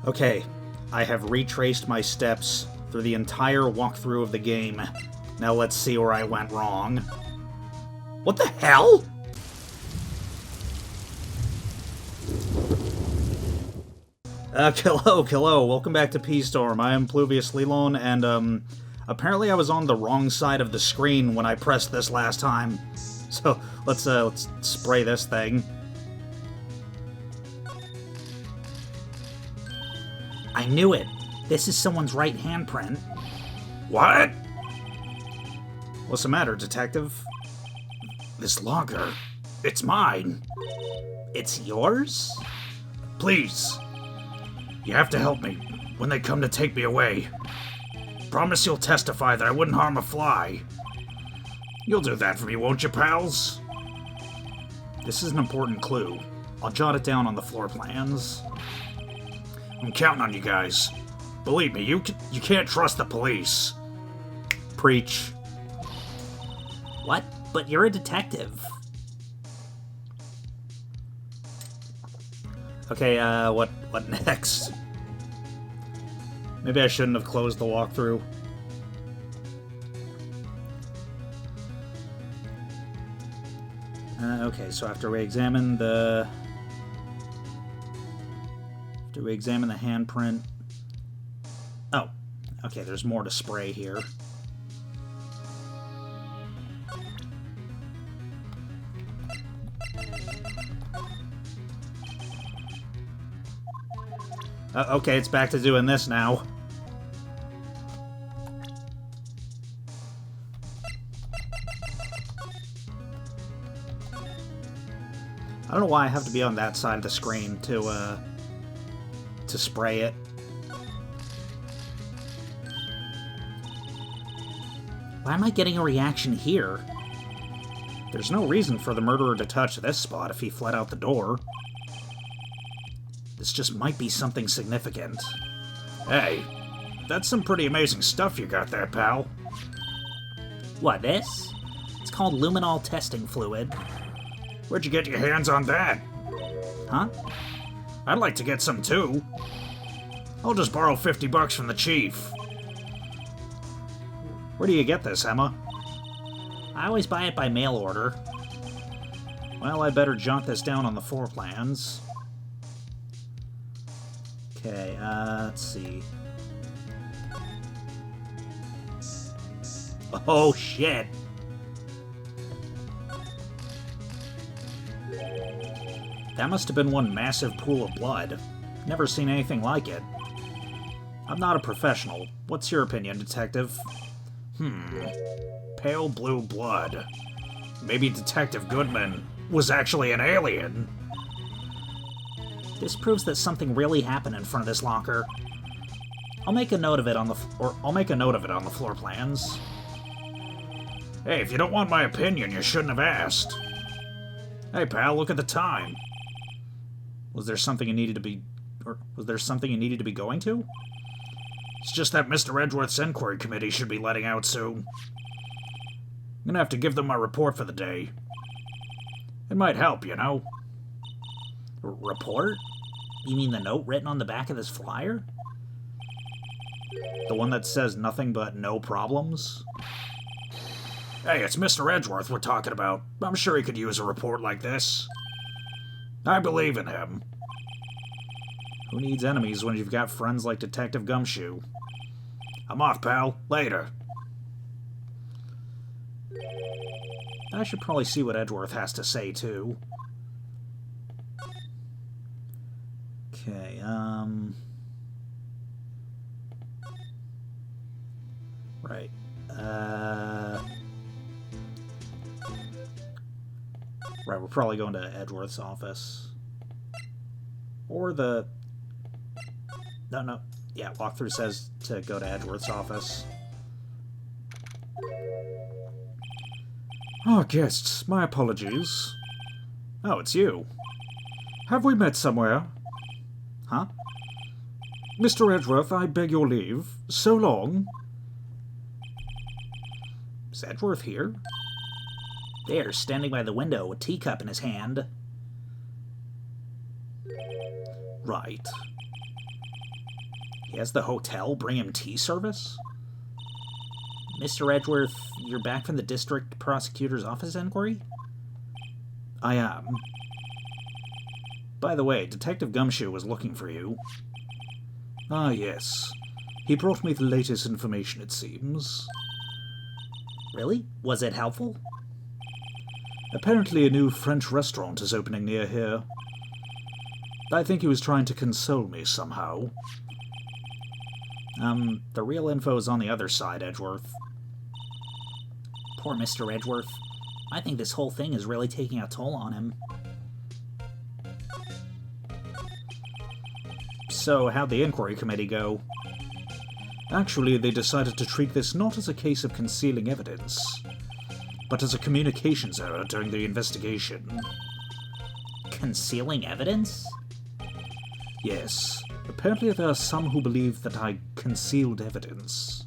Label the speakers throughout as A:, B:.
A: Okay, I have retraced my steps through the entire walkthrough of the game. Now let's see where I went wrong. What the hell? Hello. Welcome back to P-Storm. I am Pluvius Lelon, and, apparently I was on the wrong side of the screen when I pressed this last time. So, let's spray this thing. I knew it. This is someone's right handprint. What? What's the matter, detective? This locker. It's mine. It's yours? Please. You have to help me when they come to take me away. Promise you'll testify that I wouldn't harm a fly. You'll do that for me, won't you, pals? This is an important clue. I'll jot it down on the floor plans. I'm counting on you guys. Believe me, you can't trust the police. Preach. What? But you're a detective. Okay, what next? Maybe I shouldn't have closed the walkthrough. Okay, so after we examine the handprint... Oh, okay, there's more to spray here. Okay, it's back to doing this now. I don't know why I have to be on that side of the screen to spray it. Why am I getting a reaction here? There's no reason for the murderer to touch this spot if he fled out the door. This just might be something significant. Hey, that's some pretty amazing stuff you got there, pal. What, this? It's called luminol testing fluid. Where'd you get your hands on that? Huh? I'd like to get some too. I'll just borrow $50 from the chief. Where do you get this, Emma? I always buy it by mail order. Well, I better jot this down on the floor plans. Okay, let's see. Oh, shit! That must have been one massive pool of blood. Never seen anything like it. I'm not a professional. What's your opinion, detective? Pale blue blood. Maybe Detective Goodman was actually an alien. This proves that something really happened in front of this locker. I'll make a note of it on the floor plans. Hey, if you don't want my opinion, you shouldn't have asked. Hey, pal, look at the time. Was there something you needed to be going to? It's just that Mr. Edgeworth's inquiry committee should be letting out soon. I'm gonna have to give them my report for the day. It might help, you know. Report? You mean the note written on the back of this flyer? The one that says nothing but no problems? Hey, it's Mr. Edgeworth we're talking about. I'm sure he could use a report like this. I believe in him. Who needs enemies when you've got friends like Detective Gumshoe? I'm off, pal. Later. I should probably see what Edgeworth has to say, too. Okay, Right. Right, we're probably going to Edgeworth's office. Or the... No. Yeah, walkthrough says to go to Edgeworth's office. Ah, guests, my apologies. Oh, it's you. Have we met somewhere? Huh? Mr. Edgeworth, I beg your leave. So long. Is Edgeworth here? There, standing by the window, a teacup in his hand. Right. Has the hotel bring him tea service? Mr. Edgeworth, you're back from the district prosecutor's office inquiry? I am. By the way, Detective Gumshoe was looking for you. Ah, yes. He brought me the latest information, it seems. Really? Was it helpful? Apparently a new French restaurant is opening near here. I think he was trying to console me somehow. The real info is on the other side, Edgeworth. Poor Mr. Edgeworth. I think this whole thing is really taking a toll on him. So, how'd the inquiry committee go? Actually, they decided to treat this not as a case of concealing evidence, but as a communications error during the investigation. Concealing evidence? Yes. Apparently there are some who believe that I concealed evidence.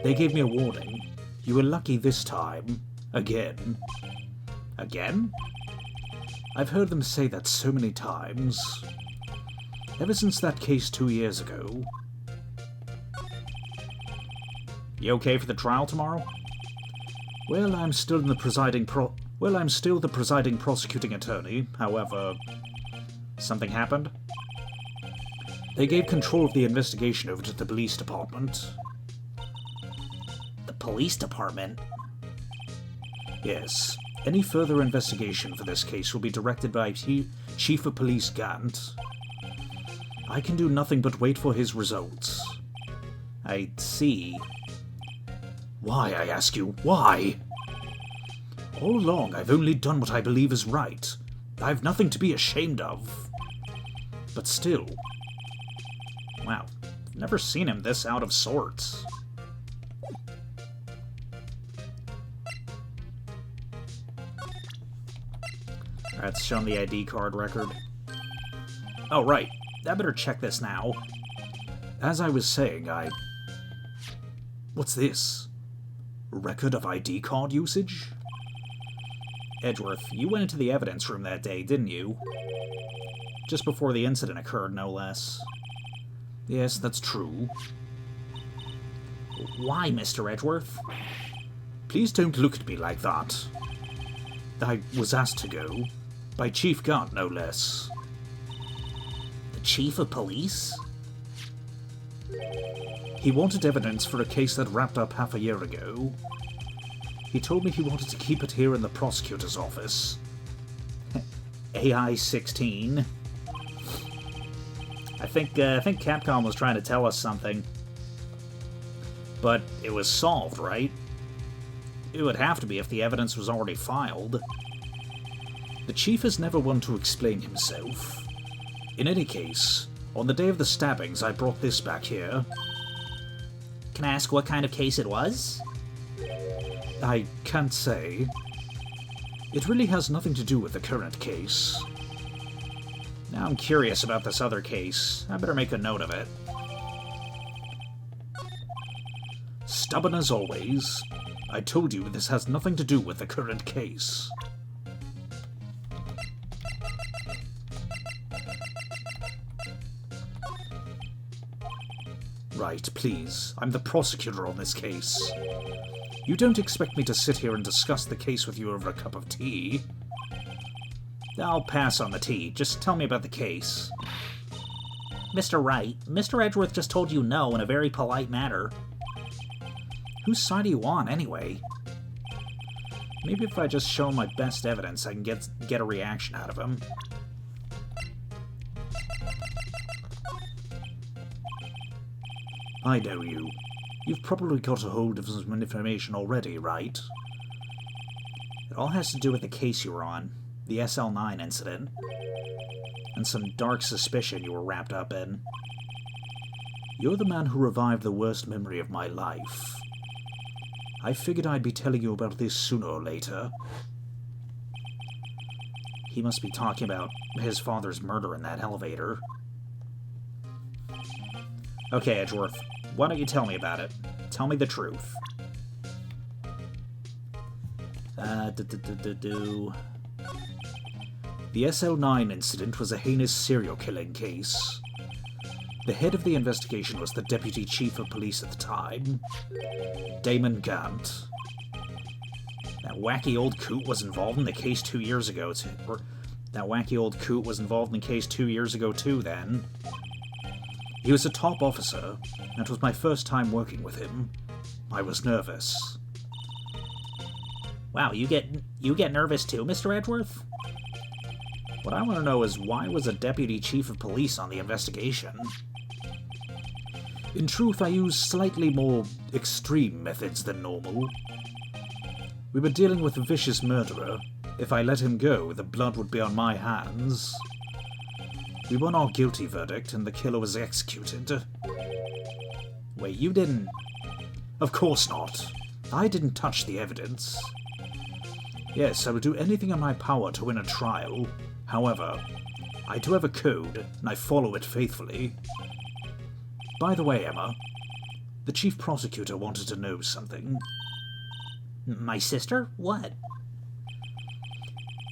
A: They gave me a warning. You were lucky this time. Again. Again? I've heard them say that so many times. Ever since that case 2 years ago. You okay for the trial tomorrow? Well, I'm still the presiding prosecuting attorney. However, something happened? They gave control of the investigation over to the police department. The police department? Yes. Any further investigation for this case will be directed by Chief of Police Gant. I can do nothing but wait for his results. I see. Why, I ask you, why? All along, I've only done what I believe is right. I've nothing to be ashamed of. But still... Wow, I've never seen him this out of sorts. Alright, show him the ID card record. Oh, right. I better check this now. As I was saying, What's this? Record of ID card usage? Edgeworth, you went into the evidence room that day, didn't you? Just before the incident occurred, no less. Yes, that's true. Why, Mr. Edgeworth? Please don't look at me like that. I was asked to go. By Chief Gant, no less. The Chief of Police? He wanted evidence for a case that wrapped up half a year ago. He told me he wanted to keep it here in the prosecutor's office. AI-16. I think Capcom was trying to tell us something. But it was solved, right? It would have to be if the evidence was already filed. The chief is never one to explain himself. In any case, on the day of the stabbings, I brought this back here. Can I ask what kind of case it was? I can't say. It really has nothing to do with the current case. Now I'm curious about this other case. I better make a note of it. Stubborn as always. I told you this has nothing to do with the current case. Right, please. I'm the prosecutor on this case. You don't expect me to sit here and discuss the case with you over a cup of tea. I'll pass on the tea. Just tell me about the case. Mr. Wright, Mr. Edgeworth just told you no in a very polite manner. Whose side are you on, anyway? Maybe if I just show him my best evidence, I can get a reaction out of him. I know you. You've probably got a hold of some information already, right? It all has to do with the case you were on, the SL9 incident, and some dark suspicion you were wrapped up in. You're the man who revived the worst memory of my life. I figured I'd be telling you about this sooner or later. He must be talking about his father's murder in that elevator. Okay, Edgeworth, why don't you tell me about it? Tell me the truth. The SL9 incident was a heinous serial killing case. The head of the investigation was the Deputy Chief of Police at the time, Damon Gant. That wacky old coot was involved in the case 2 years ago, too, then. He was a top officer, and it was my first time working with him. I was nervous. Wow, you get nervous too, Mr. Edgeworth? What I want to know is, why was a Deputy Chief of Police on the investigation? In truth, I used slightly more extreme methods than normal. We were dealing with a vicious murderer. If I let him go, the blood would be on my hands. We won our guilty verdict, and the killer was executed. Wait, you didn't... Of course not. I didn't touch the evidence. Yes, I would do anything in my power to win a trial. However, I do have a code, and I follow it faithfully. By the way, Emma, the chief prosecutor wanted to know something. My sister? What?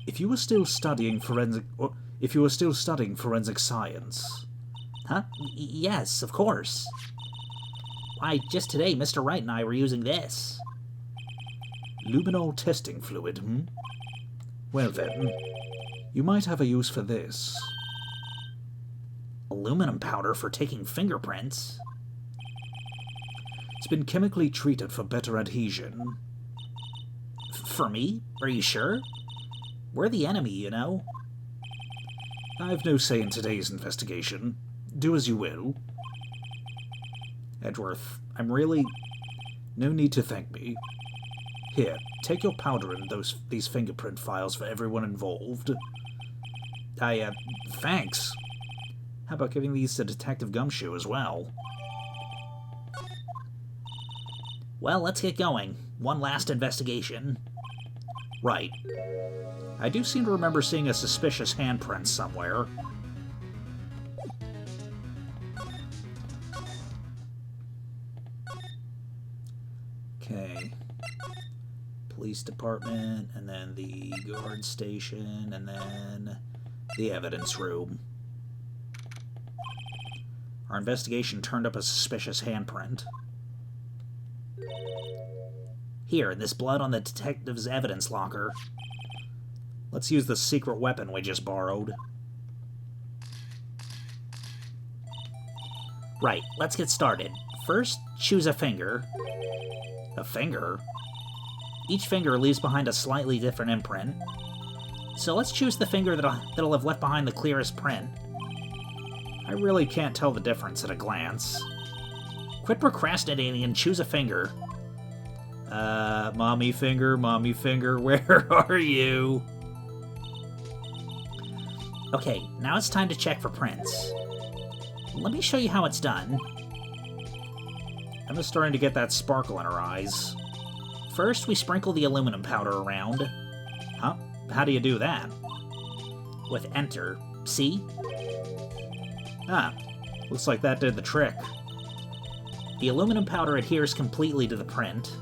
A: If you were still studying forensic science... Huh? Yes, of course. Why, just today, Mr. Wright and I were using this. Luminol testing fluid, Well then, you might have a use for this. Aluminum powder for taking fingerprints? It's been chemically treated for better adhesion. For me? Are you sure? We're the enemy, you know. I've no say in today's investigation. Do as you will. Edgeworth, I'm really... No need to thank me. Here, take your powder and these fingerprint files for everyone involved. Thanks. How about giving these to Detective Gumshoe as well? Well, let's get going. One last investigation. Right. I do seem to remember seeing a suspicious handprint somewhere. Okay. Police department, and then the guard station, and then the evidence room. Our investigation turned up a suspicious handprint. Here, this blood on the detective's evidence locker. Let's use the secret weapon we just borrowed. Right, let's get started. First, choose a finger. A finger? Each finger leaves behind a slightly different imprint. So let's choose the finger that'll have left behind the clearest print. I really can't tell the difference at a glance. Quit procrastinating and choose a finger. Mommy finger, where are you? Okay, now it's time to check for prints. Let me show you how it's done. Emma's starting to get that sparkle in her eyes. First, we sprinkle the aluminum powder around. Huh? How do you do that? With Enter. See? Ah, looks like that did the trick. The aluminum powder adheres completely to the print.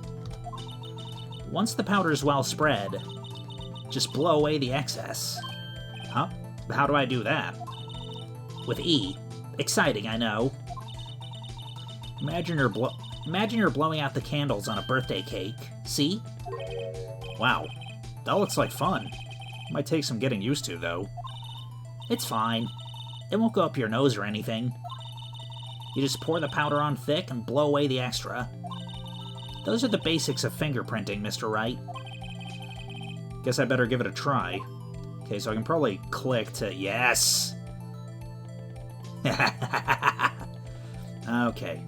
A: Once the powder is well spread, just blow away the excess. Huh? How do I do that? With E. Exciting, I know. Imagine you're blowing out the candles on a birthday cake. See? Wow, that looks like fun. Might take some getting used to, though. It's fine. It won't go up your nose or anything. You just pour the powder on thick and blow away the extra. Those are the basics of fingerprinting, Mr. Wright. Guess I better give it a try. Okay, so I can probably click to... Yes! Okay,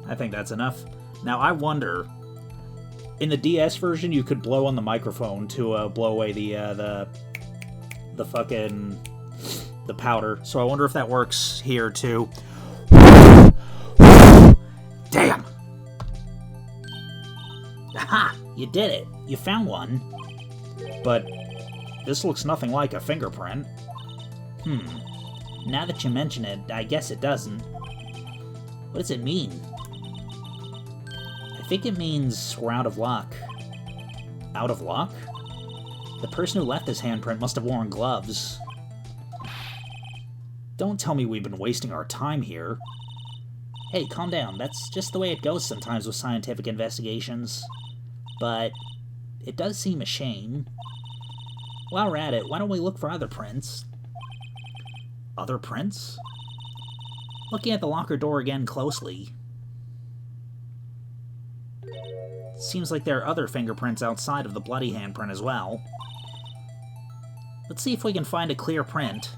A: I think that's enough. Now, I wonder... In the DS version, you could blow on the microphone to blow away the fucking... the powder. So I wonder if that works here, too. Damn! Aha! You did it! You found one. But this looks nothing like a fingerprint. Now that you mention it, I guess it doesn't. What does it mean? I think it means we're out of luck. Out of luck? The person who left this handprint must have worn gloves. Don't tell me we've been wasting our time here.
B: Hey, calm down. That's just the way it goes sometimes with scientific investigations. But it does seem a shame. While we're at it, why don't we look for other prints?
A: Other prints?
B: Looking at the locker door again closely. Seems like there are other fingerprints outside of the bloody handprint as well. Let's see if we can find a clear print.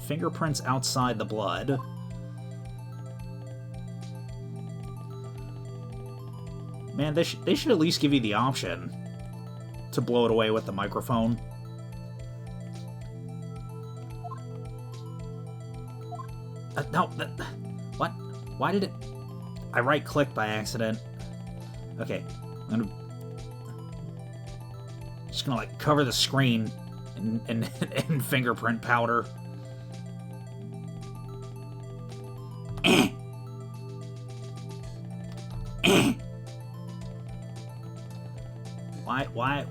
A: Fingerprints outside the blood. Man, they should at least give you the option to blow it away with the microphone. No, what? Why did it... I right-clicked by accident. Okay, I'm just gonna, like, cover the screen in fingerprint powder.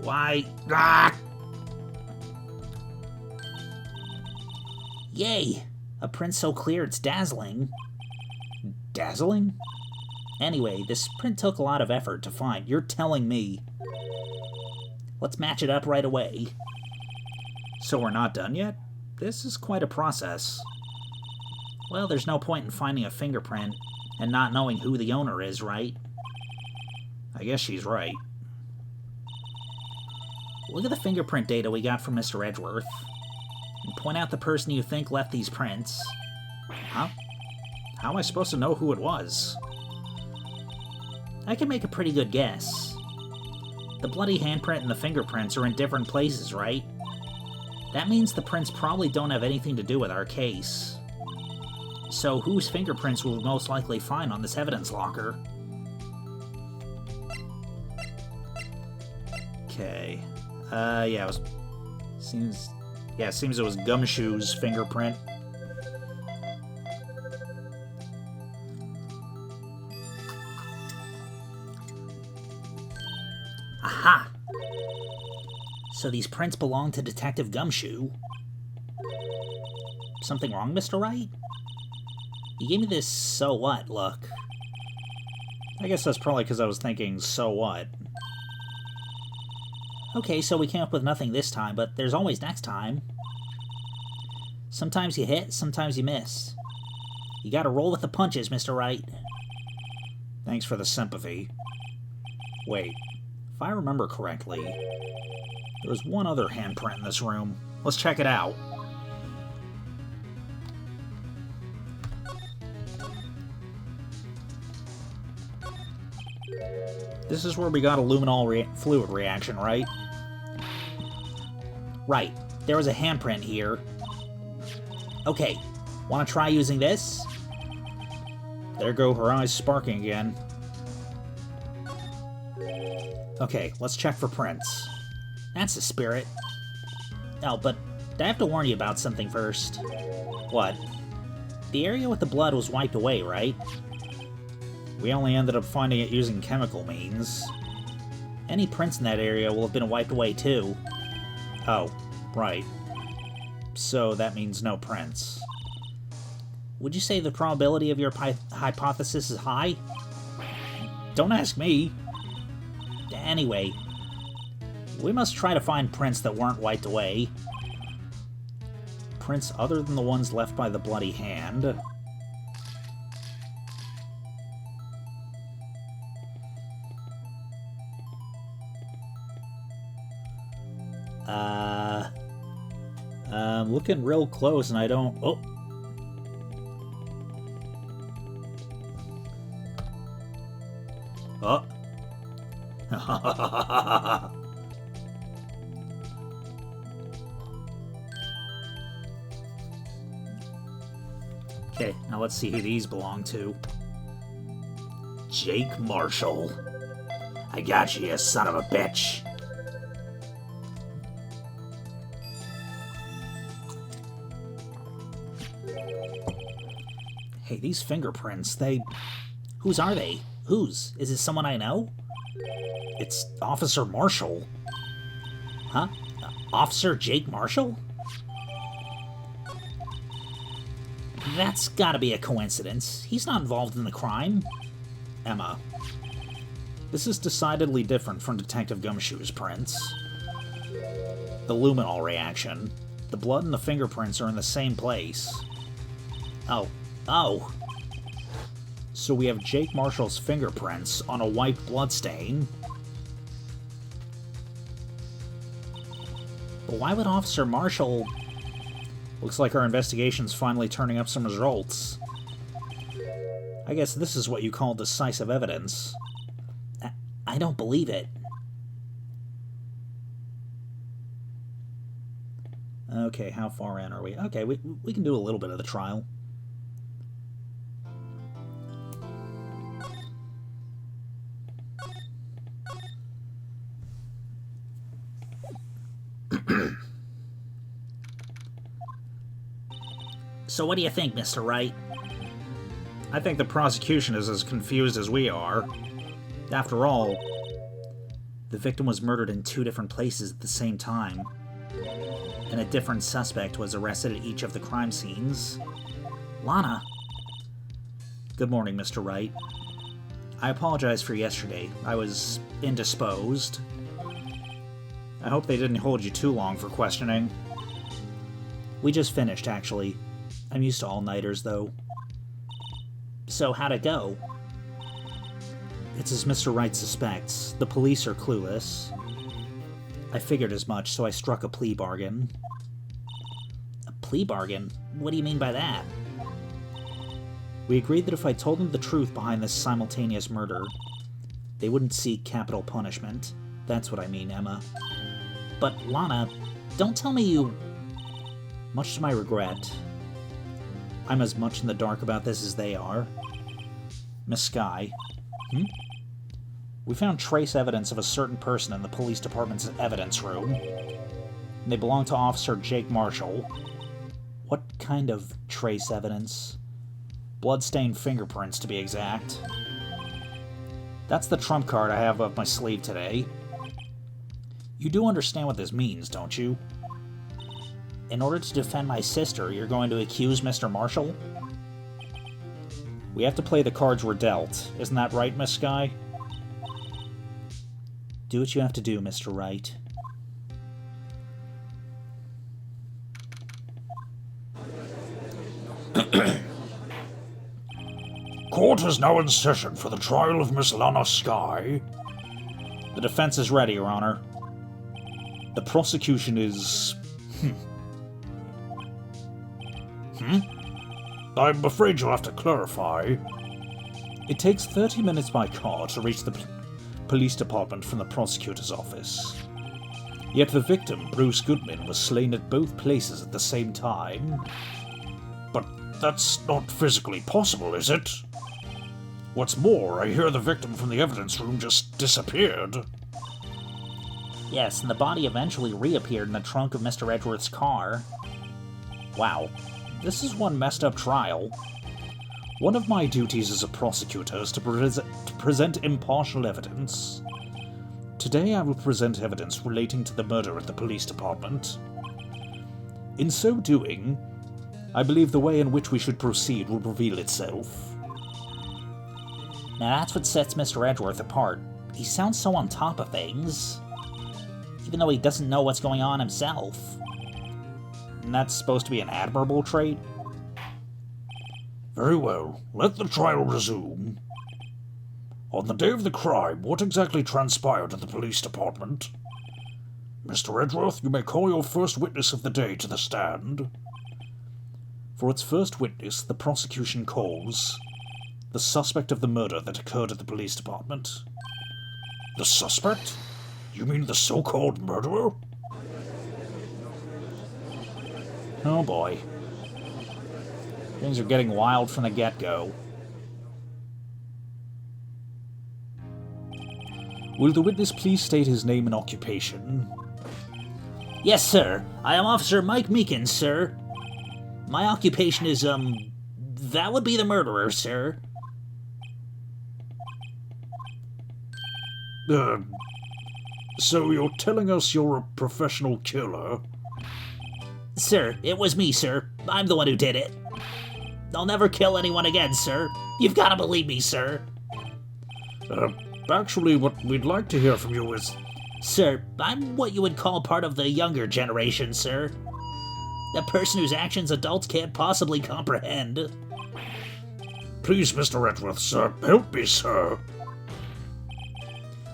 A: Why? Ah!
B: Yay! A print so clear it's dazzling.
A: Dazzling?
B: Anyway, this print took a lot of effort to find. You're telling me. Let's match it up right away.
A: So we're not done yet? This is quite a process.
B: Well, there's no point in finding a fingerprint and not knowing who the owner is, right?
A: I guess she's right.
B: Look at the fingerprint data we got from Mr. Edgeworth. And point out the person you think left these prints.
A: Huh? How am I supposed to know who it was?
B: I can make a pretty good guess. The bloody handprint and the fingerprints are in different places, right? That means the prints probably don't have anything to do with our case. So whose fingerprints will we most likely find on this evidence locker?
A: Okay. Yeah, it seems it was Gumshoe's fingerprint.
B: Aha! So these prints belong to Detective Gumshoe. Something wrong, Mr. Wright? You gave me this so what look.
A: I guess that's probably because I was thinking, so what?
B: Okay, so we came up with nothing this time, but there's always next time. Sometimes you hit, sometimes you miss. You gotta roll with the punches, Mr. Wright.
A: Thanks for the sympathy. Wait, if I remember correctly, there was one other handprint in this room. Let's check it out. This is where we got a luminol fluid reaction, right?
B: Right. There was a handprint here. Okay. Want to try using this?
A: There go her eyes sparking again. Okay, let's check for prints.
B: That's the spirit. Oh, but I have to warn you about something first.
A: What?
B: The area with the blood was wiped away, right?
A: We only ended up finding it using chemical means.
B: Any prints in that area will have been wiped away too.
A: Oh, right. So that means no prints.
B: Would you say the probability of your hypothesis is high?
A: Don't ask me.
B: Anyway, we must try to find prints that weren't wiped away.
A: Prints other than the ones left by the bloody hand. I'm looking real close and I don't... Oh! Oh! Okay, now let's see who these belong to. Jake Marshall. I got you, you son of a bitch. Hey, these fingerprints,
B: Whose are they? Whose? Is it someone I know?
A: It's Officer Marshall.
B: Huh? Officer Jake Marshall? That's gotta be a coincidence. He's not involved in the crime.
A: Emma. This is decidedly different from Detective Gumshoe's prints. The luminol reaction. The blood and the fingerprints are in the same place.
B: Oh.
A: So we have Jake Marshall's fingerprints on a wiped bloodstain.
B: But why would Officer Marshall...
A: Looks like our investigation's finally turning up some results. I guess this is what you call decisive evidence.
B: I don't believe it.
A: Okay, how far in are we? Okay, we can do a little bit of the trial.
B: So what do you think, Mr. Wright?
A: I think the prosecution is as confused as we are. After all,
B: the victim was murdered in 2 different places at the same time, and a different suspect was arrested at each of the crime scenes. Lana.
A: Good morning, Mr. Wright. I apologize for yesterday. I was indisposed. I hope they didn't hold you too long for questioning. We just finished, actually. I'm used to all-nighters, though.
B: So how'd it go?
A: It's as Mr. Wright suspects. The police are clueless. I figured as much, so I struck a plea bargain.
B: A plea bargain? What do you mean by that?
A: We agreed that if I told them the truth behind this simultaneous murder, they wouldn't seek capital punishment. That's what I mean, Emma.
B: But, Lana, don't tell me you...
A: Much to my regret, I'm as much in the dark about this as they are. Miss Skye. We found trace evidence of a certain person in the police department's evidence room. They belong to Officer Jake Marshall. What kind of trace evidence? Bloodstained fingerprints, to be exact. That's the trump card I have up my sleeve today. You do understand what this means, don't you? In order to defend my sister, you're going to accuse Mr. Marshall? We have to play the cards we're dealt. Isn't that right, Miss Skye? Do what you have to do, Mr. Wright.
C: Court is now in session for the trial of Miss Lana Skye.
A: The defense is ready, Your Honor. The prosecution is...
C: I'm afraid you'll have to clarify.
A: It takes 30 minutes by car to reach the police department from the prosecutor's office. Yet the victim, Bruce Goodman, was slain at both places at the same time.
C: But that's not physically possible, is it? What's more, I hear the victim from the evidence room just disappeared.
B: Yes, and the body eventually reappeared in the trunk of Mr. Edgeworth's car.
A: Wow. This is one messed up trial. One of my duties as a prosecutor is to present impartial evidence. Today I will present evidence relating to the murder at the police department. In so doing, I believe the way in which we should proceed will reveal itself.
B: Now that's what sets Mr. Edgeworth apart. He sounds so on top of things, even though he doesn't know what's going on himself.
A: And that's supposed to be an admirable trait?
C: Very well, let the trial resume. On the day of the crime, what exactly transpired at the police department? Mr. Edgeworth, you may call your first witness of the day to the stand.
A: For its first witness, the prosecution calls the suspect of the murder that occurred at the police department.
C: The suspect? You mean the so-called murderer?
A: Oh boy. Things are getting wild from the get-go. Will the witness please state his name and occupation?
B: Yes, sir. I am Officer Mike Meekins, sir. My occupation is, that would be the murderer, sir.
C: So you're telling us you're a professional killer?
B: Sir, it was me, sir. I'm the one who did it. I'll never kill anyone again, sir. You've got to believe me, sir.
C: Actually, what we'd like to hear from you is...
B: Sir, I'm what you would call part of the younger generation, sir. The person whose actions adults can't possibly comprehend.
C: Please, Mr. Edgeworth, sir, help me, sir.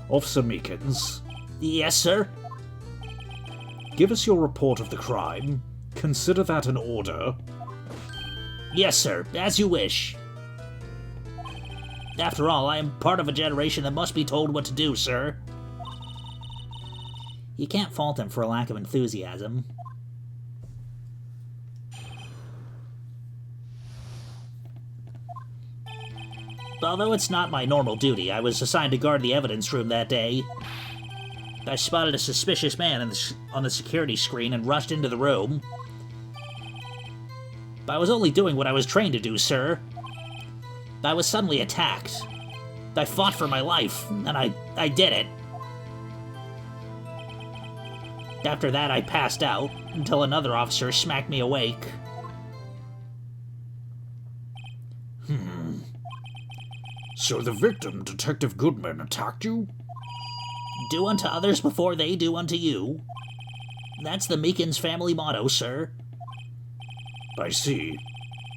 C: Officer Meekins.
B: Yes, sir?
C: Give us your report of the crime. Consider that an order.
B: Yes, sir, as you wish. After all, I am part of a generation that must be told what to do, sir. You can't fault him for a lack of enthusiasm. Although it's not my normal duty, I was assigned to guard the evidence room that day. I spotted a suspicious man on the security screen and rushed into the room. But I was only doing what I was trained to do, sir. I was suddenly attacked. I fought for my life, and I did it. After that, I passed out, until another officer smacked me awake.
C: So the victim, Detective Goodman, attacked you?
B: Do unto others before they do unto you. That's the Meekins family motto, sir.
C: I see.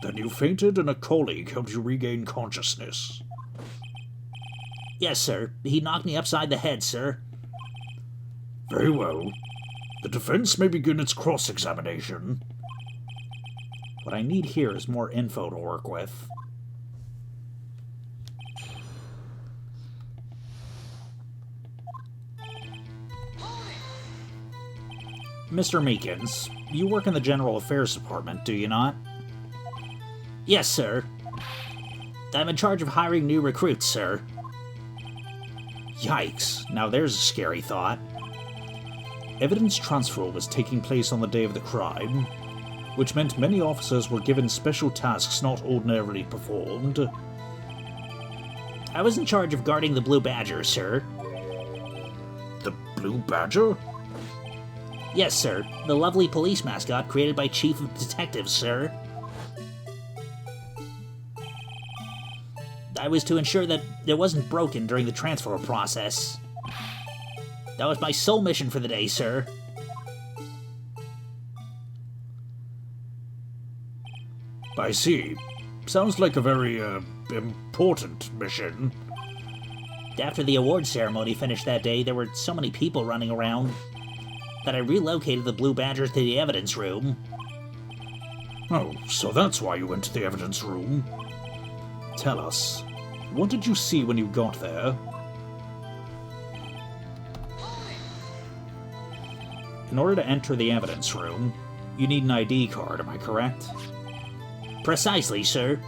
C: Then you fainted and a colleague helped you regain consciousness.
B: Yes, sir. He knocked me upside the head, sir.
C: Very well. The defense may begin its cross-examination.
A: What I need here is more info to work with. Mr. Meekins, you work in the General Affairs Department, do you not?
B: Yes, sir. I'm in charge of hiring new recruits, sir.
A: Yikes, now there's a scary thought. Evidence transfer was taking place on the day of the crime, which meant many officers were given special tasks not ordinarily performed.
B: I was in charge of guarding the Blue Badger, sir.
C: The Blue Badger?
B: Yes, sir. The lovely police mascot created by Chief of Detectives, sir. I was to ensure that it wasn't broken during the transfer process. That was my sole mission for the day, sir.
C: I see. Sounds like a very, important mission.
B: After the award ceremony finished that day, there were so many people running around that I relocated the Blue Badger to the evidence room.
C: Oh, so that's why you went to the evidence room?
A: Tell us, what did you see when you got there? In order to enter the evidence room, you need an ID card, am I correct?
B: Precisely, sir.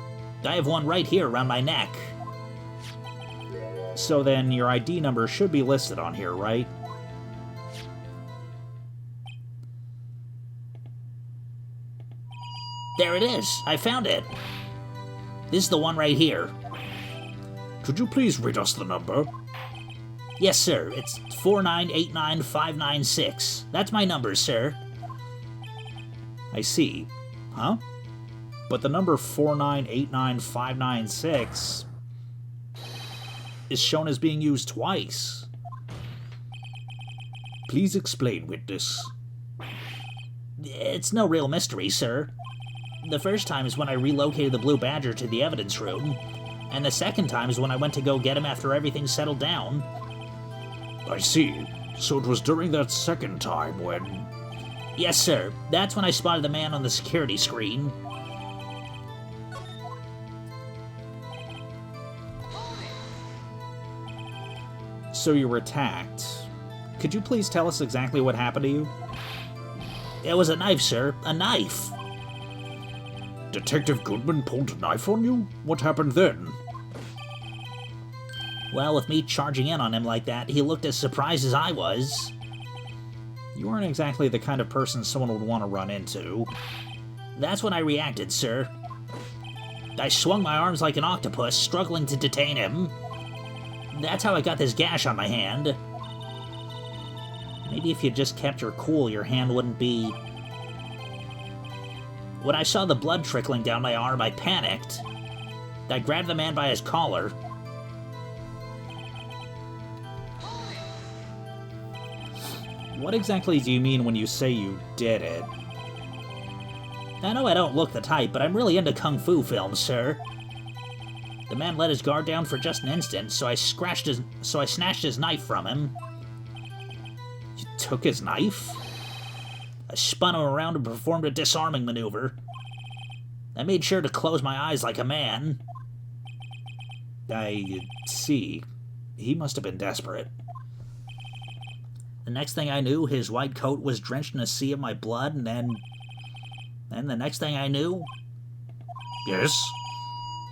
B: I have one right here around my neck.
A: So then, your ID number should be listed on here, right?
B: There it is. I found it. This is the one right here.
C: Could you please read us the number?
B: Yes, sir. It's 4989596. That's my number, sir.
A: I see. Huh? But the number 4989596 is shown as being used twice.
C: Please explain, witness.
B: It's no real mystery, sir. The first time is when I relocated the Blue Badger to the evidence room, and the second time is when I went to go get him after everything settled down.
C: I see. So it was during that second time when...
B: Yes, sir. That's when I spotted the man on the security screen.
A: So you were attacked. Could you please tell us exactly what happened to you?
B: It was a knife, sir. A knife.
C: Detective Goodman pulled a knife on you? What happened then?
B: Well, with me charging in on him like that, he looked as surprised as I was.
A: You weren't exactly the kind of person someone would want to run into.
B: That's when I reacted, sir. I swung my arms like an octopus, struggling to detain him. That's how I got this gash on my hand.
A: Maybe if you just kept your cool, your hand wouldn't be...
B: When I saw the blood trickling down my arm, I panicked. I grabbed the man by his collar.
A: What exactly do you mean when you say you did it?
B: I know I don't look the type, but I'm really into kung fu films, sir. The man let his guard down for just an instant, so I snatched his knife from him.
A: You took his knife?
B: I spun him around and performed a disarming maneuver. I made sure to close my eyes like a man.
A: I see. He must have been desperate.
B: The next thing I knew, his white coat was drenched in a sea of my blood, and then the next thing I knew...
A: Yes?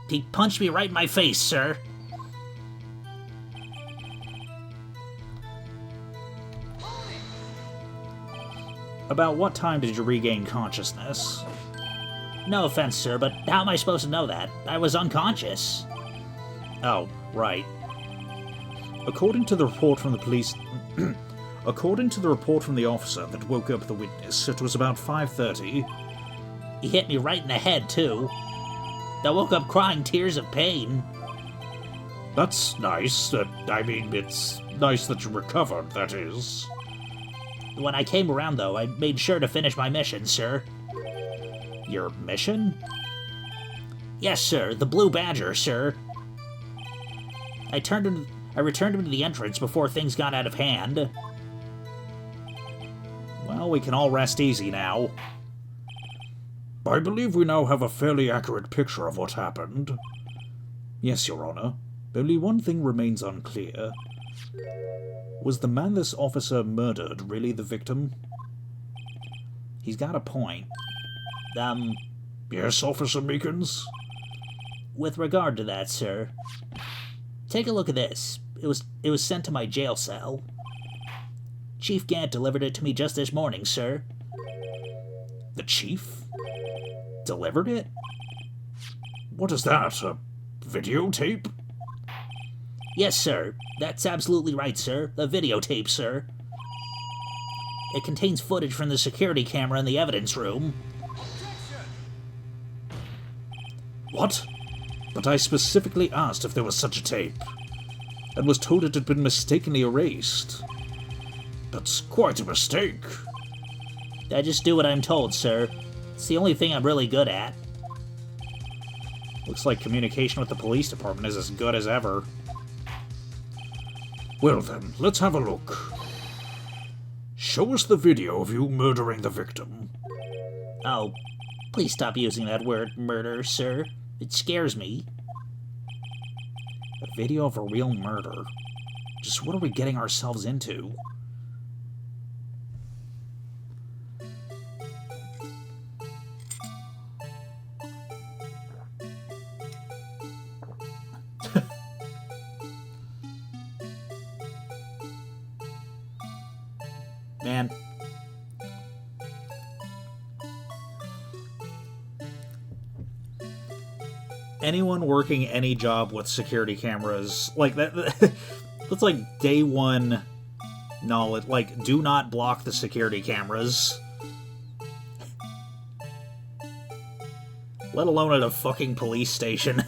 B: He punched me right in my face, sir.
A: About what time did you regain consciousness?
B: No offense, sir, but how am I supposed to know that? I was unconscious.
A: Oh, right. According to the report from the police... According to the report from the officer that woke up the witness, it was about 5:30.
B: He hit me right in the head, too. I woke up crying tears of pain.
C: That's nice. I mean, it's nice that you recovered, that is.
B: When I came around, though, I made sure to finish my mission, sir.
A: Your mission?
B: Yes, sir. The Blue Badger, sir. I returned him to the entrance before things got out of hand.
A: Well, we can all rest easy now.
C: I believe we now have a fairly accurate picture of what happened.
A: Yes, Your Honor. Only one thing remains unclear. Was the man this officer murdered really the victim? He's got a point.
C: Yes, Officer Meekins?
B: With regard to that, sir, take a look at this. It was sent to my jail cell. Chief Gant delivered it to me just this morning, sir.
A: The chief? Delivered it?
C: What is that, a videotape?
B: Yes, sir. That's absolutely right, sir. A videotape, sir. It contains footage from the security camera in the evidence room.
A: What? But I specifically asked if there was such a tape, and was told it had been mistakenly erased.
C: That's quite a mistake.
B: I just do what I'm told, sir. It's the only thing I'm really good at.
A: Looks like communication with the police department is as good as ever.
C: Well then, let's have a look. Show us the video of you murdering the victim.
B: Oh, please stop using that word murder, sir. It scares me.
A: A video of a real murder? Just what are we getting ourselves into? Man. Anyone working any job with security cameras, like that, that's like day one knowledge. Like, do not block the security cameras. Let alone at a fucking police station.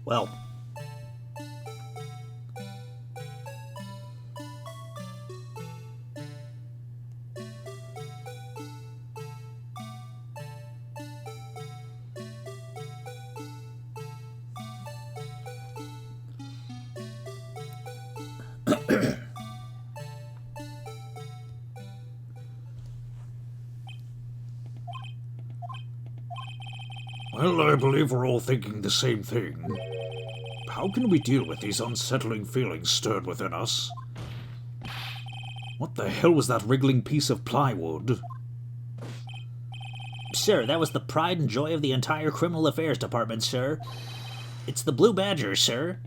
A: Well,
C: well, I believe we're all thinking the same thing. How can we deal with these unsettling feelings stirred within us?
A: What the hell was that wriggling piece of plywood?
B: Sir, that was the pride and joy of the entire Criminal Affairs Department, sir. It's the Blue Badger, sir.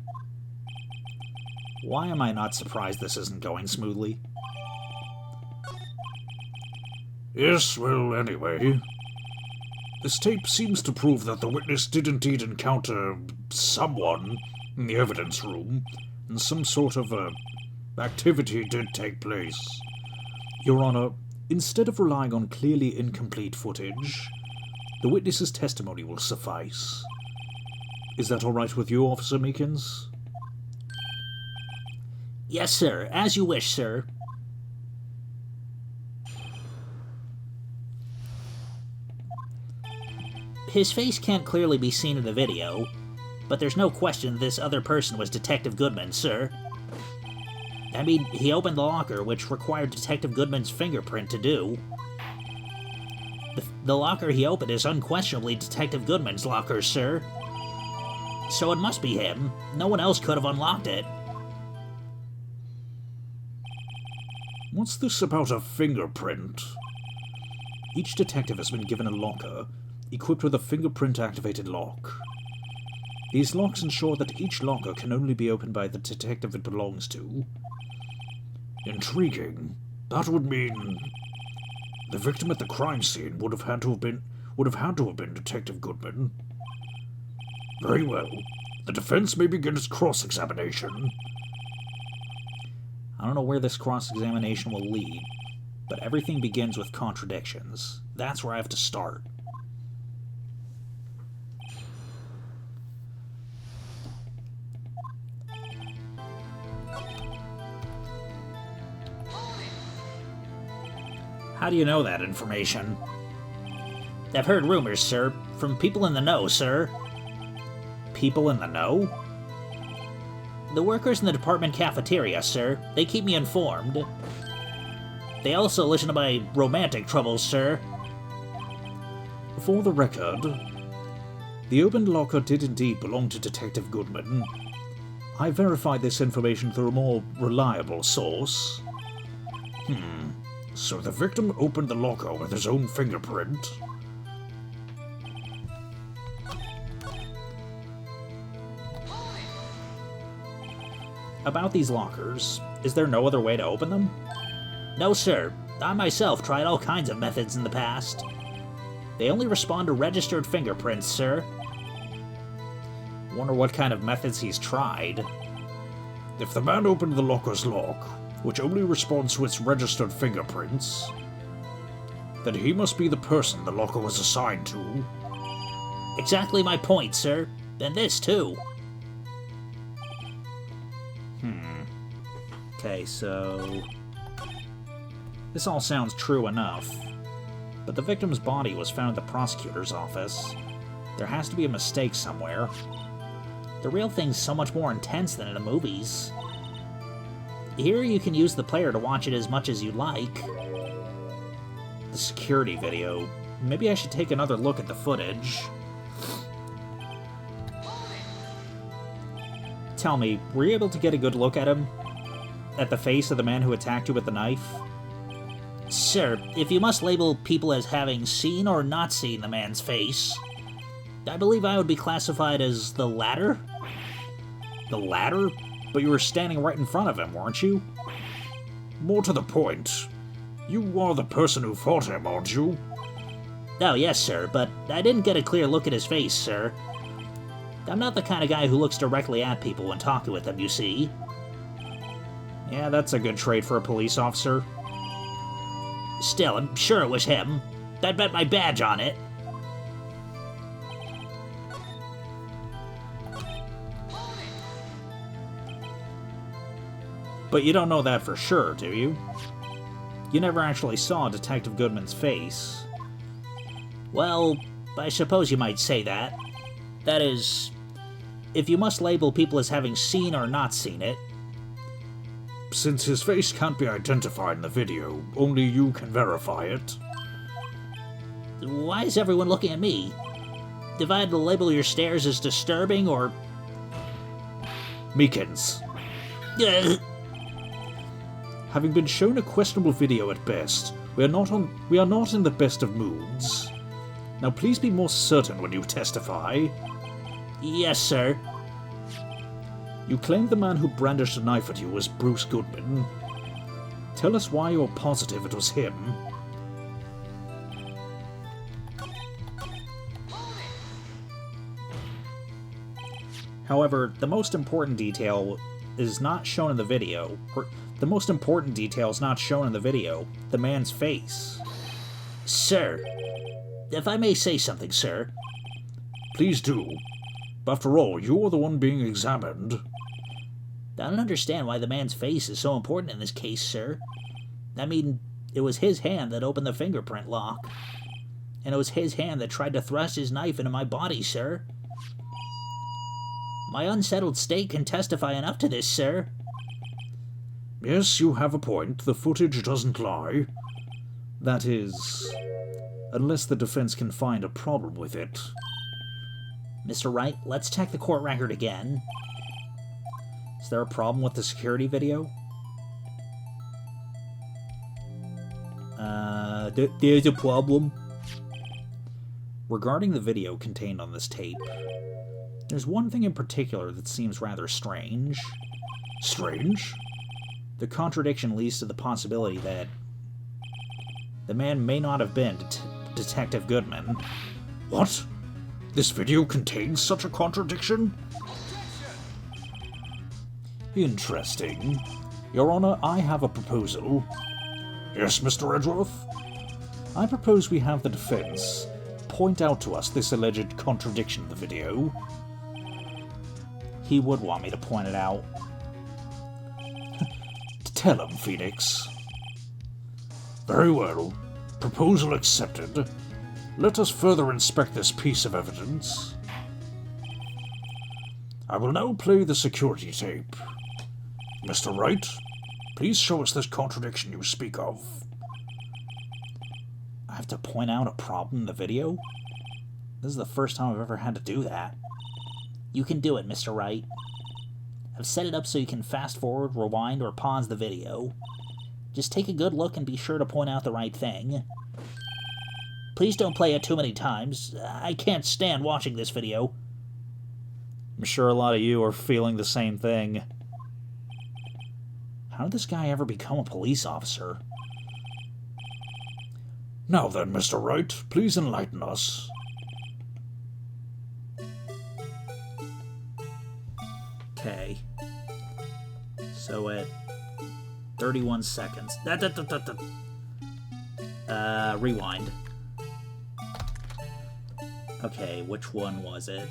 A: Why am I not surprised this isn't going smoothly?
C: Yes, well, anyway. This tape seems to prove that the witness did indeed encounter someone in the evidence room, and some sort of activity did take place.
D: Your Honor, instead of relying on clearly incomplete footage, the witness's testimony will suffice. Is that all right with you, Officer Meekins?
B: Yes, sir. As you wish, sir. His face can't clearly be seen in the video, but there's no question this other person was Detective Goodman, sir. I mean, he opened the locker, which required Detective Goodman's fingerprint to do. The locker he opened is unquestionably Detective Goodman's locker, sir. So it must be him. No one else could have unlocked it.
C: What's this about a fingerprint?
D: Each detective has been given a locker, equipped with a fingerprint-activated lock. These locks ensure that each locker can only be opened by the detective it belongs to.
C: Intriguing. That would mean the victim at the crime scene would have had to have been Detective Goodman. Very well. The defense may begin its cross-examination.
D: I don't know where this cross-examination will lead, but everything begins with contradictions. That's where I have to start.
A: How do you know that information?
B: I've heard rumors, sir, from people in the know, sir.
A: People in the know?
B: The workers in the department cafeteria, sir. They keep me informed. They also listen to my romantic troubles, sir.
D: For the record, the opened locker did indeed belong to Detective Goodman. I verified this information through a more reliable source.
C: So the victim opened the locker with his own fingerprint?
A: About these lockers, is there no other way to open them?
B: No, sir. I myself tried all kinds of methods in the past. They only respond to registered fingerprints, sir.
A: Wonder what kind of methods he's tried.
C: If the man opened the locker's lock, which only responds to its registered fingerprints, then he must be the person the locker was assigned to.
B: Exactly my point, sir. And this, too.
A: Okay, so this all sounds true enough, but the victim's body was found at the prosecutor's office. There has to be a mistake somewhere.
B: The real thing's so much more intense than in the movies. Here you can use the player to watch it as much as you like.
A: The security video. Maybe I should take another look at the footage. Tell me, were you able to get a good look at him? At the face of the man who attacked you with the knife?
B: Sir, if you must label people as having seen or not seen the man's face, I believe I would be classified as the latter?
A: The latter? But you were standing right in front of him, weren't you?
C: More to the point, you are the person who fought him, aren't you?
B: Oh, yes, sir, but I didn't get a clear look at his face, sir. I'm not the kind of guy who looks directly at people when talking with them, you see.
A: Yeah, that's a good trait for a police officer.
B: Still, I'm sure it was him. I'd bet my badge on it.
A: But you don't know that for sure, do you? You never actually saw Detective Goodman's face.
B: Well, I suppose you might say that. That is, if you must label people as having seen or not seen it.
C: Since his face can't be identified in the video, only you can verify it.
B: Why is everyone looking at me? If I had to label your stares as disturbing or...
C: Meekins.
D: Having been shown a questionable video at best, we are not in the best of moods. Now please be more certain when you testify.
B: Yes, sir.
D: You claimed the man who brandished a knife at you was Bruce Goodman. Tell us why you're positive it was him.
B: However, the most important detail is not shown in the video. The most important detail is not shown in the video. The man's face.
A: Sir, if I may say something, sir.
C: Please do. After all, you're the one being examined.
A: I don't understand why the man's face is so important in this case, sir. I mean, it was his hand that opened the fingerprint lock. And it was his hand that tried to thrust his knife into my body, sir. My unsettled state can testify enough to this, sir.
C: Yes, you have a point. The footage doesn't lie.
D: That is, unless the defense can find a problem with it.
A: Mr. Wright, let's check the court record again.
B: Is there a problem with the security video?
A: There's a problem.
B: Regarding the video contained on this tape, there's one thing in particular that seems rather strange.
C: Strange?
B: The contradiction leads to the possibility that the man may not have been Detective Goodman.
C: What? This video contains such a contradiction?
D: Interesting. Your Honor, I have a proposal.
C: Yes, Mr. Edgeworth?
D: I propose we have the defense point out to us this alleged contradiction in the video.
B: He would want me to point it out.
D: Tell him, Phoenix.
C: Very well. Proposal accepted. Let us further inspect this piece of evidence. I will now play the security tape. Mr. Wright, please show us this contradiction you speak of.
B: I have to point out a problem in the video? This is the first time I've ever had to do that.
A: You can do it, Mr. Wright. I've set it up so you can fast forward, rewind, or pause the video. Just take a good look and be sure to point out the right thing. Please don't play it too many times. I can't stand watching this video.
B: I'm sure a lot of you are feeling the same thing. How did this guy ever become a police officer?
C: Now then, Mr. Wright, please enlighten us.
B: Okay. So at 31 seconds. Rewind. Okay, which one was it?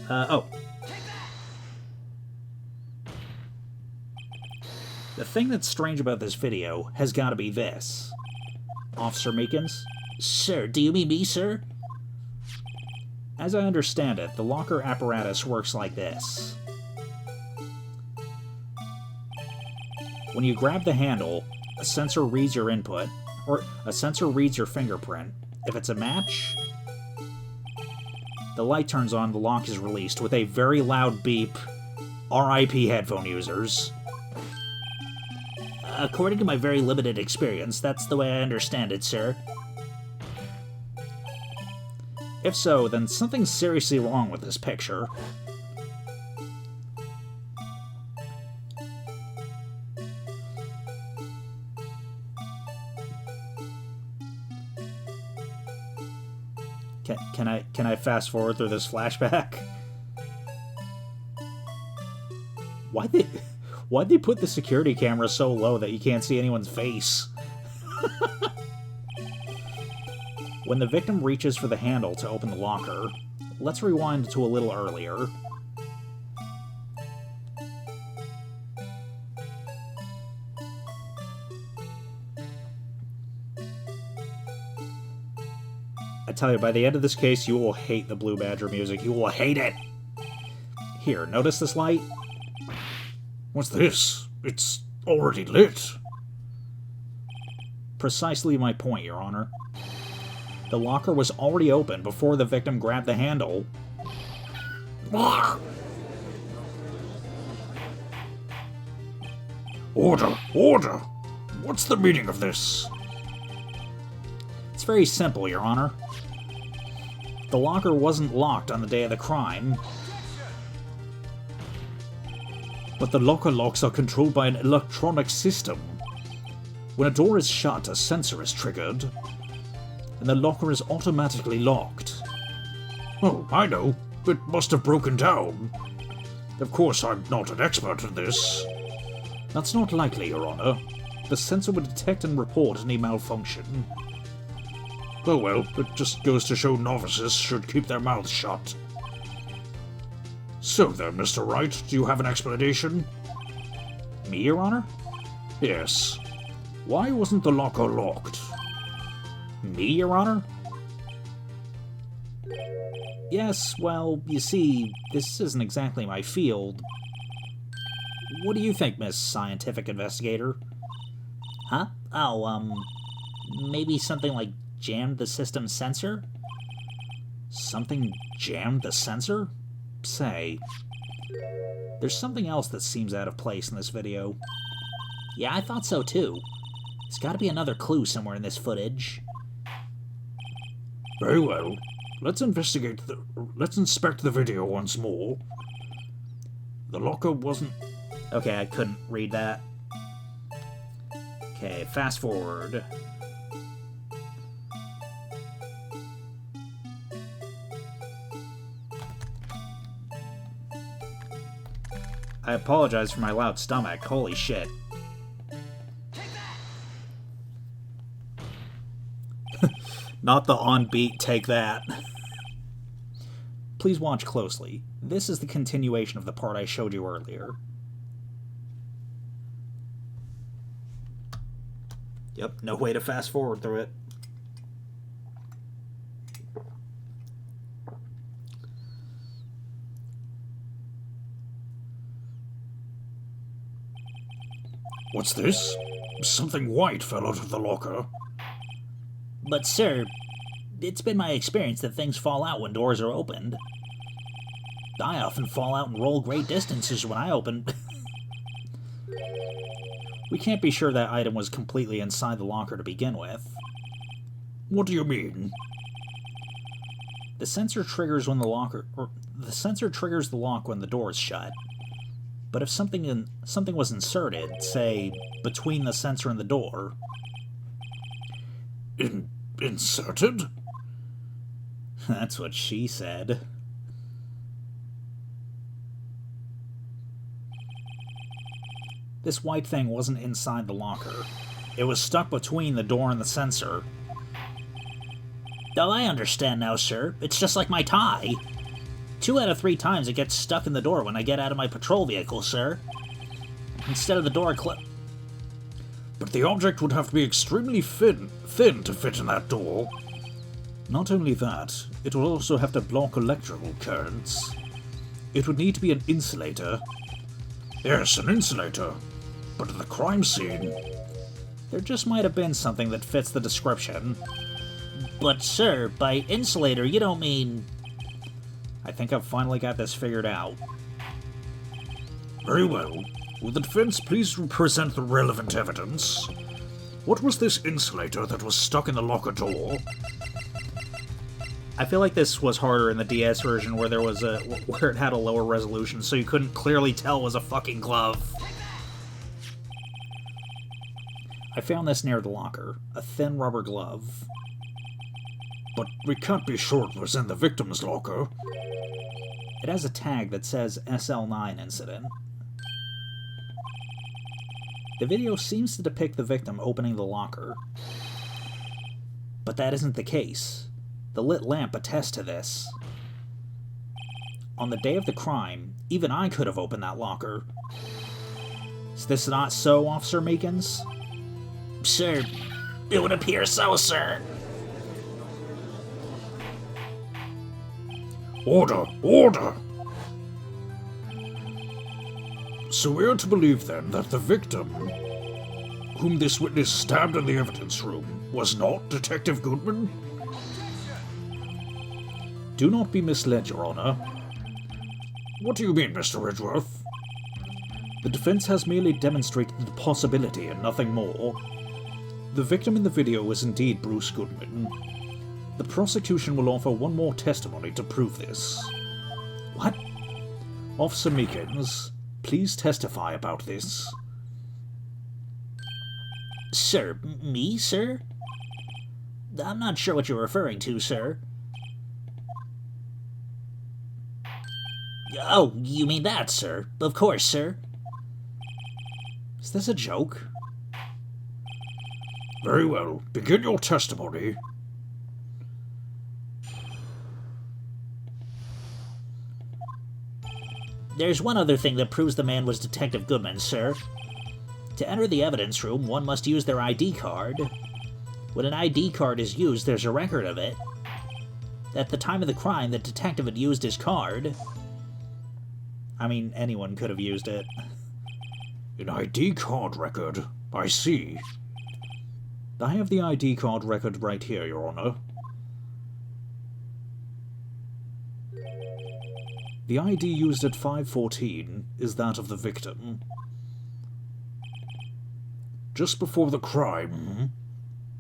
B: Oh. The thing that's strange about this video has got to be this. Officer Meekins?
A: Sir, do you mean me, sir?
B: As I understand it, the locker apparatus works like this. When you grab the handle, a sensor reads your input, or a sensor reads your fingerprint. If it's a match, the light turns on, the lock is released with a very loud beep. RIP headphone users.
A: According to my very limited experience, that's the way I understand it, sir.
B: If so, then something's seriously wrong with this picture. Can I fast forward through this flashback? Why'd they put the security camera so low that you can't see anyone's face? When the victim reaches for the handle to open the locker, let's rewind to a little earlier. I tell you, by the end of this case, you will hate the Blue Badger music. You will hate it! Here, notice this light?
C: What's this? It's already lit.
B: Precisely my point, Your Honor. The locker was already open before the victim grabbed the handle.
C: Order! Order! What's the meaning of this?
B: It's very simple, Your Honor. The locker wasn't locked on the day of the crime.
D: But the locker locks are controlled by an electronic system. When a door is shut, a sensor is triggered, and the locker is automatically locked.
C: Oh, I know. It must have broken down. Of course, I'm not an expert in this.
D: That's not likely, Your Honor. The sensor would detect and report any malfunction.
C: Oh well, it just goes to show novices should keep their mouths shut. So then, Mr. Wright, do you have an explanation?
D: Me, Your Honor?
C: Yes. Why wasn't the locker locked?
D: Me, Your Honor? Yes, well, you see, this isn't exactly my field. What do you think, Miss Scientific Investigator?
B: Huh? Oh, maybe something like jammed the system sensor?
D: Something jammed the sensor? Say, there's something else that seems out of place in this video.
B: Yeah, I thought so too. There's gotta be another clue somewhere in this footage.
C: Very well. Let's inspect the video once more. The locker wasn't...
B: Okay, I couldn't read that. Okay, fast forward. I apologize for my loud stomach. Holy shit. Not the on-beat take that.
D: Please watch closely. This is the continuation of the part I showed you earlier.
B: Yep, no way to fast forward through it.
C: What's this? Something white fell out of the locker.
B: But sir, it's been my experience that things fall out when doors are opened. I often fall out and roll great distances when I open.
D: We can't be sure that item was completely inside the locker to begin with.
C: What do you mean?
D: The sensor triggers when the sensor triggers the lock when the door is shut. But if something was inserted, say, between the sensor and the door...
C: Inserted?
D: That's what she said. This white thing wasn't inside the locker. It was stuck between the door and the sensor.
B: Oh, I understand now, sir. It's just like my tie. 2 out of 3 times it gets stuck in the door when I get out of my patrol vehicle, sir. Instead of the door
C: But the object would have to be extremely thin to fit in that door.
D: Not only that, it will also have to block electrical currents. It would need to be an insulator.
C: Yes, an insulator. But at the crime scene...
D: There just might have been something that fits the description.
B: But sir, by insulator you don't mean...
D: I think I've finally got this figured out.
C: Very well. Will the defense please present the relevant evidence? What was this insulator that was stuck in the locker door?
B: I feel like this was harder in the DS version where where it had a lower resolution, so you couldn't clearly tell it was a fucking glove.
D: I found this near the locker. A thin rubber glove.
C: But we can't be sure it was in the victim's locker.
D: It has a tag that says SL9 incident. The video seems to depict the victim opening the locker. But that isn't the case. The lit lamp attests to this. On the day of the crime, even I could have opened that locker. Is this not so, Officer Meekins?
B: Sir, it would appear so, sir.
C: Order! Order! So we are to believe then that the victim, whom this witness stabbed in the evidence room, was not Detective Goodman?
D: Do not be misled, Your Honor.
C: What do you mean, Mr. Edgeworth?
D: The defense has merely demonstrated the possibility and nothing more. The victim in the video was indeed Bruce Goodman. The prosecution will offer one more testimony to prove this.
B: What?
D: Officer Meekins, please testify about this.
B: Sir, me, sir? I'm not sure what you're referring to, sir. Oh, you mean that, sir? Of course, sir.
D: Is this a joke?
C: Very well. Begin your testimony.
B: There's one other thing that proves the man was Detective Goodman, sir. To enter the evidence room, one must use their ID card. When an ID card is used, there's a record of it. At the time of the crime, the detective had used his card.
D: I mean, anyone could have used it.
C: An ID card record. I see.
D: I have the ID card record right here, Your Honor. The ID used at 5:14 is that of the victim.
C: Just before the crime?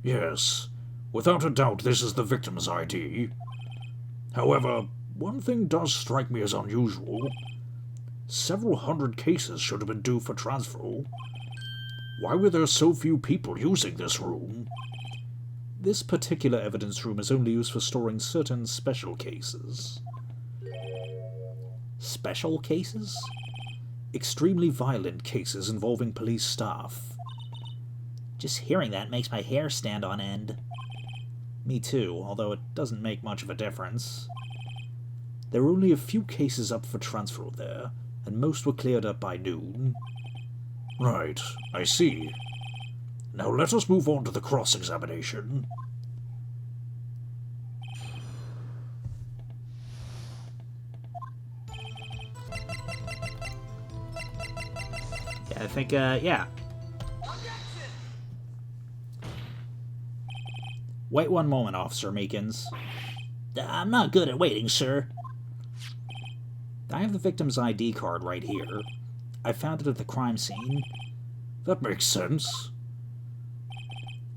C: Yes. Without a doubt, this is the victim's ID. However, one thing does strike me as unusual. Several hundred cases should have been due for transfer. Why were there so few people using this room?
D: This particular evidence room is only used for storing certain special cases.
B: Special cases?
D: Extremely violent cases involving police staff.
B: Just hearing that makes my hair stand on end.
D: Me too, although it doesn't make much of a difference. There were only a few cases up for transfer there, and most were cleared up by noon.
C: Right, I see. Now let us move on to the cross-examination.
A: Yeah, I think, yeah.
D: Wait one moment, Officer Meekins.
B: I'm not good at waiting, sir.
D: I have the victim's ID card right here. I found it at the crime scene.
C: That makes sense.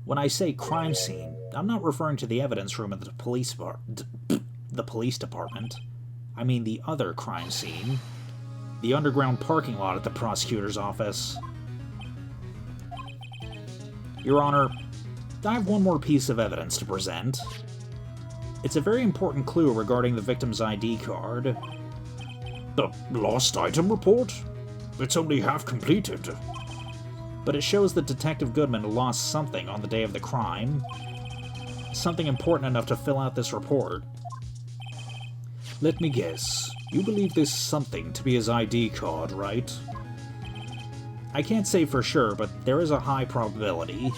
D: When I say crime scene, I'm not referring to the evidence room at the police department. I mean the other crime scene. The underground parking lot at the prosecutor's office. Your Honor, I have one more piece of evidence to present. It's a very important clue regarding the victim's ID card.
C: The lost item report? It's only half completed.
D: But it shows that Detective Goodman lost something on the day of the crime. Something important enough to fill out this report. Let me guess. You believe this something to be his ID card, right? I can't say for sure, but there is a high probability.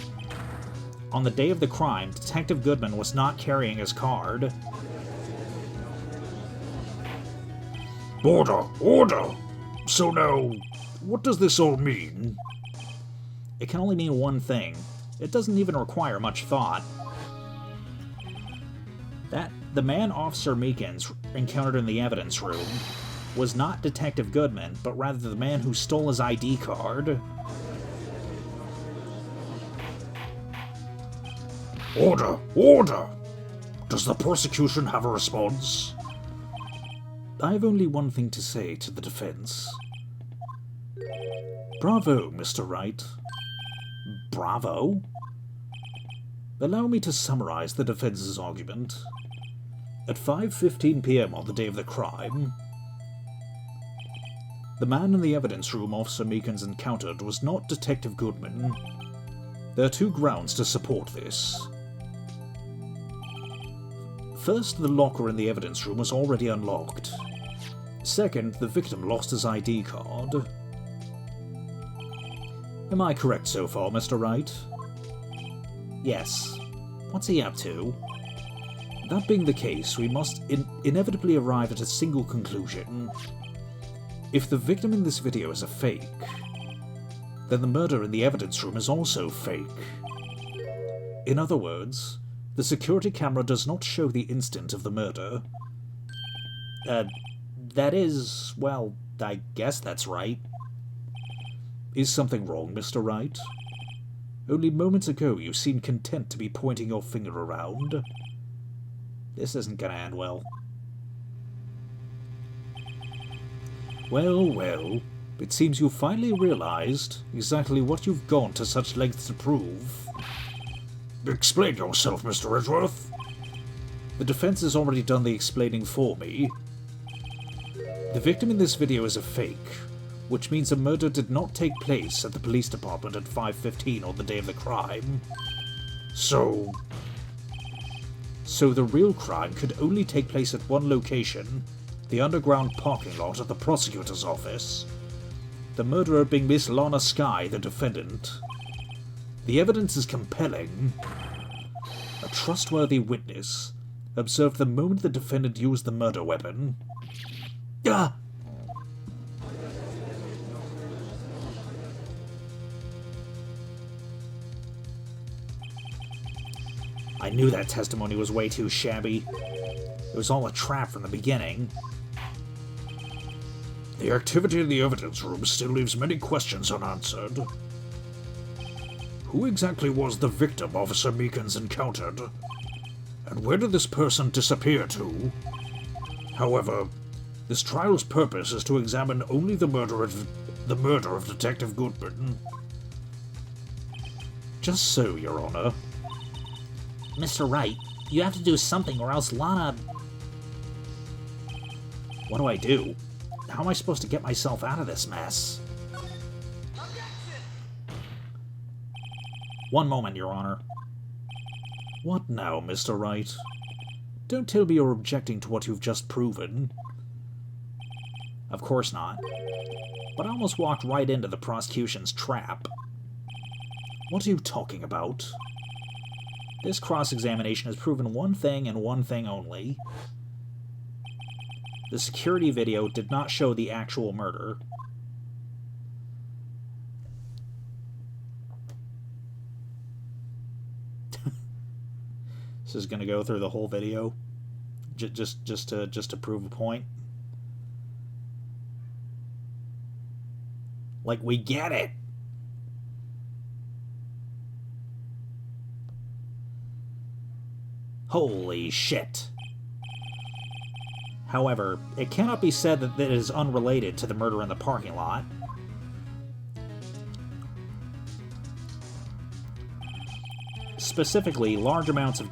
D: On the day of the crime, Detective Goodman was not carrying his card.
C: Order! Order! So now, what does this all mean?
D: It can only mean one thing. It doesn't even require much thought. That the man Officer Meekins encountered in the evidence room was not Detective Goodman, but rather the man who stole his ID card.
C: Order! Order! Does the prosecution have a response?
D: I have only one thing to say to the defense. Bravo, Mr. Wright.
B: Bravo?
D: Allow me to summarize the defense's argument. At 5:15 p.m. on the day of the crime, the man in the evidence room Officer Meekins encountered was not Detective Goodman. There are two grounds to support this. First, the locker in the evidence room was already unlocked. Second, the victim lost his ID card. Am I correct so far, Mr. Wright?
B: Yes. What's he up to?
D: That being the case, we must inevitably arrive at a single conclusion. If the victim in this video is a fake, then the murder in the evidence room is also fake. In other words, the security camera does not show the instant of the murder.
B: That is, well, I guess that's right.
D: Is something wrong, Mr. Wright? Only moments ago you seemed content to be pointing your finger around.
B: This isn't gonna end well.
D: Well, well,
C: It seems you finally realized exactly what you've gone to such lengths to prove. Explain yourself, Mr. Edgeworth. The defense has already done the explaining for me. The victim in this video is a fake, which means a murder did not take place at the police department at 5:15 on the day of the crime. So the real crime could only take place at one location, the underground parking lot at the prosecutor's office. The murderer being Miss Lana Skye, the defendant. The evidence is compelling. A trustworthy witness observed the moment the defendant used the murder weapon. Ah!
D: I knew that testimony was way too shabby. It was all a trap from the beginning.
C: The activity in the evidence room still leaves many questions unanswered. Who exactly was the victim Officer Meekins encountered? And where did this person disappear to? However, this trial's purpose is to examine only the murder of Detective Goodman.
D: Just so, Your Honor.
B: Mr. Wright, you have to do something or else Lana...
D: What do I do? How am I supposed to get myself out of this mess? One moment, Your Honor.
C: What now, Mr. Wright?
D: Don't tell me you're objecting to what you've just proven. Of course not. But I almost walked right into the prosecution's trap.
C: What are you talking about?
D: This cross-examination has proven one thing and one thing only. The security video did not show the actual murder. This is going to go through the whole video just to prove a point. Like, we get it. Holy shit. However, it cannot be said that it is unrelated to the murder in the parking lot. Specifically, large amounts of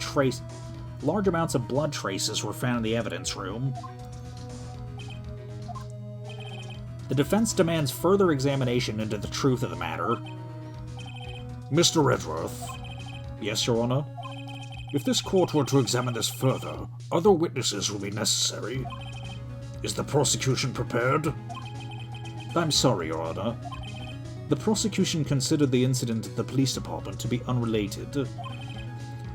D: blood traces were found in the evidence room. The defense demands further examination into the truth of the matter.
C: Mr. Edgeworth.
D: Yes, Your Honor?
C: If this court were to examine this further, other witnesses will be necessary. Is the prosecution prepared?
D: I'm sorry, Your Honor. The prosecution considered the incident at the police department to be unrelated.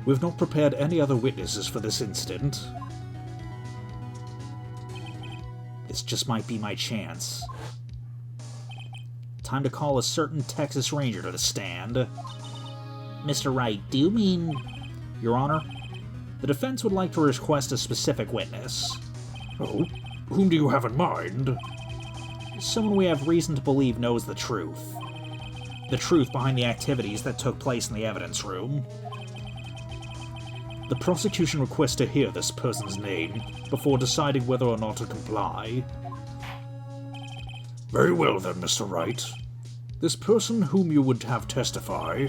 D: We've not prepared any other witnesses for this incident. This just might be my chance. Time to call a certain Texas Ranger to the stand.
B: Mr. Wright, do you mean...
D: Your Honor, the defense would like to request a specific witness.
C: Oh? Whom do you have in mind?
D: Someone we have reason to believe knows the truth. The truth behind the activities that took place in the evidence room. The prosecution requests to hear this person's name before deciding whether or not to comply.
C: Very well then, Mr. Wright. This person whom you would have testify,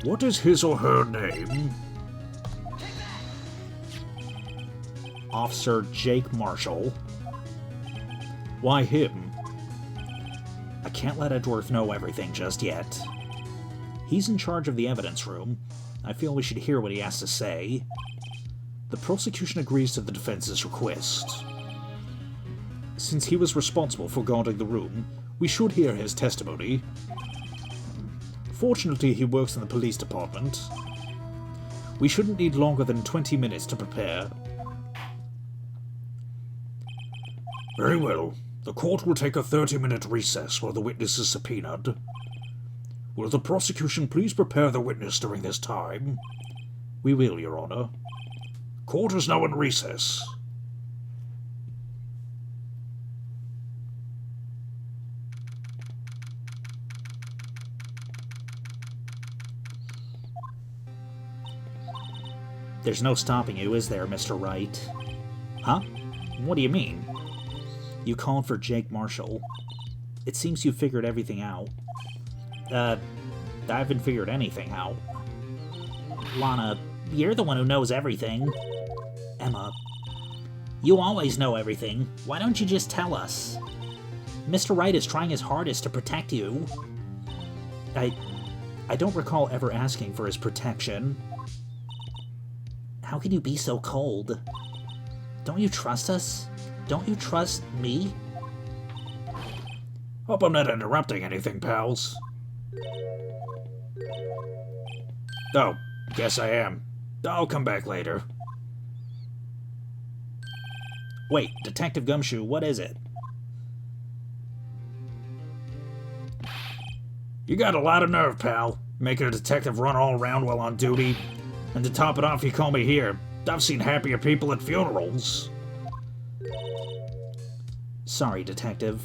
C: what is his or her name?
D: Officer Jake Marshall. Why him? I can't let Edgeworth know everything just yet. He's in charge of the evidence room. I feel we should hear what he has to say. The prosecution agrees to the defense's request. Since he was responsible for guarding the room, we should hear his testimony. Fortunately, he works in the police department. We shouldn't need longer than 20 minutes to prepare.
C: Very well. The court will take a 30-minute recess while the witness is subpoenaed. Will the prosecution please prepare the witness during this time?
D: We will, Your Honor.
C: Court is now in recess.
D: There's no stopping you, is there, Mr. Wright? Huh? What do you mean? You called for Jake Marshall. It seems you figured everything out. I haven't figured anything out.
B: Lana, you're the one who knows everything.
D: Emma,
B: You always know everything. Why don't you just tell us? Mr. Wright is trying his hardest to protect you.
D: I don't recall ever asking for his protection.
B: How can you be so cold? Don't you trust us? Don't you trust me?
C: Hope I'm not interrupting anything, pals. Oh, guess I am. I'll come back later.
D: Wait, Detective Gumshoe, what is it?
C: You got a lot of nerve, pal. Making a detective run all around while on duty. And to top it off, you call me here. I've seen happier people at funerals.
D: Sorry, Detective.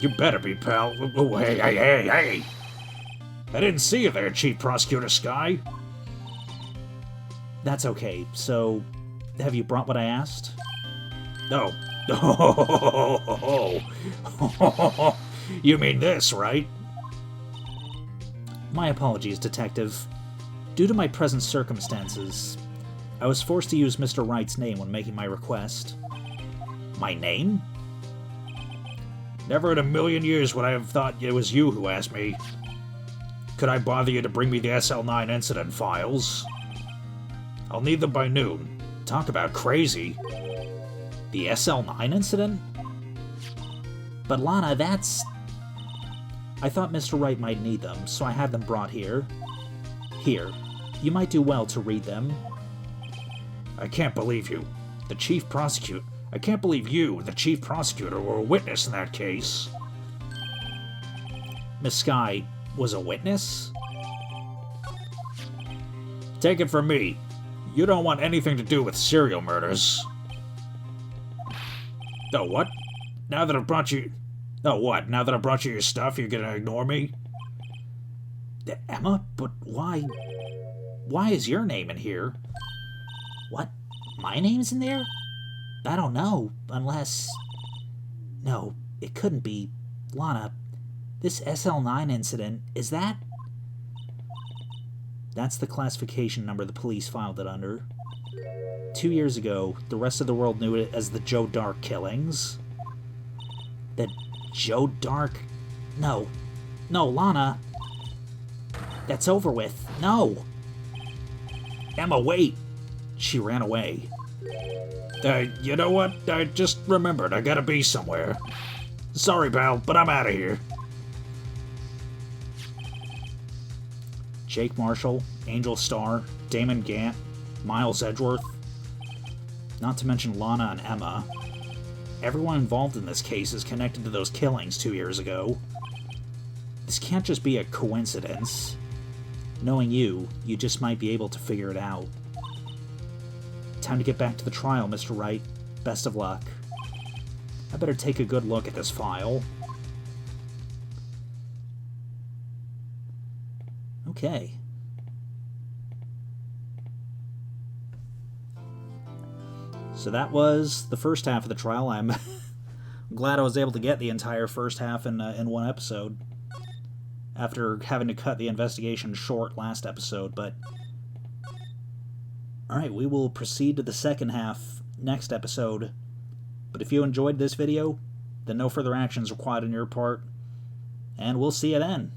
C: You better be, pal. Oh, hey! I didn't see you there, Chief Prosecutor Sky.
D: That's okay. So, have you brought what I asked?
C: No. You mean this, right?
D: My apologies, Detective. Due to my present circumstances, I was forced to use Mr. Wright's name when making my request.
C: My name? Never in a million years would I have thought it was you who asked me. Could I bother you to bring me the SL9 incident files? I'll need them by noon. Talk about crazy.
D: The SL9 incident? But Lana, that's... I thought Mr. Wright might need them, so I had them brought here. Here, you might do well to read them.
C: I can't believe you. I can't believe you, the chief prosecutor, were a witness in that case.
D: Miss Sky was a witness?
C: Take it from me. You don't want anything to do with serial murders. Oh, what? Now that I've brought you... Oh, what? Now that I've brought you your stuff, you're gonna ignore me?
D: Emma, but why... Why is your name in here?
B: What? My name's in there? I don't know, unless...
D: No, it couldn't be. Lana, this SL9 incident, is that... That's the classification number the police filed it under. 2 years ago, the rest of the world knew it as the Joe Dark killings.
B: The Joe Dark? No, Lana. That's over with. No.
C: Emma, wait!
D: She ran away.
C: You know what? I just remembered. I gotta be somewhere. Sorry, pal, but I'm out of here.
D: Jake Marshall, Angel Starr, Damon Gant, Miles Edgeworth, not to mention Lana and Emma. Everyone involved in this case is connected to those killings 2 years ago. This can't just be a coincidence. Knowing you just might be able to figure it out. Time to get back to the trial, Mr. Wright. Best of luck. I better take a good look at this file. Okay. So that was the first half of the trial. I'm glad I was able to get the entire first half in one episode, after having to cut the investigation short last episode, but... Alright, we will proceed to the second half next episode. But if you enjoyed this video, then no further actions required on your part, and we'll see you then.